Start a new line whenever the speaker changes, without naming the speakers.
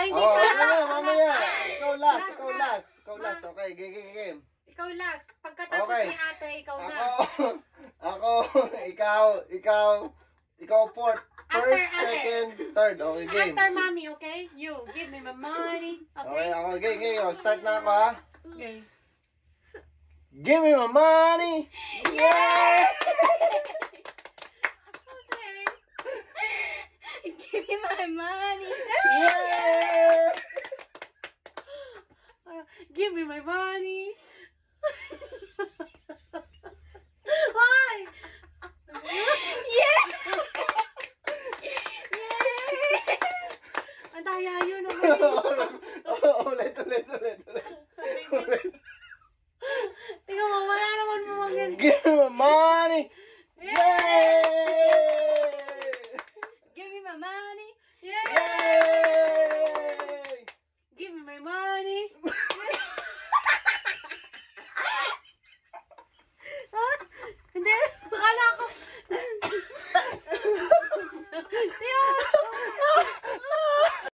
hindi
Oh,
ka.
mamaya. Ikaw last. Okay, game.
Ikaw last. Pagkatapos
Okay.
ni ate, ikaw na.
Ako, ikaw fourth.
After
First,
ate.
second, third. Okay, game.
After mommy, okay? You, give me my money.
Okay,
Okay?
game. Start na ako, ha?
Okay.
Give me my money!
Yeah! Okay.
Give me my money.
Yeah!
Give me my money. Why?
Yeah!
Ang daya yun naman.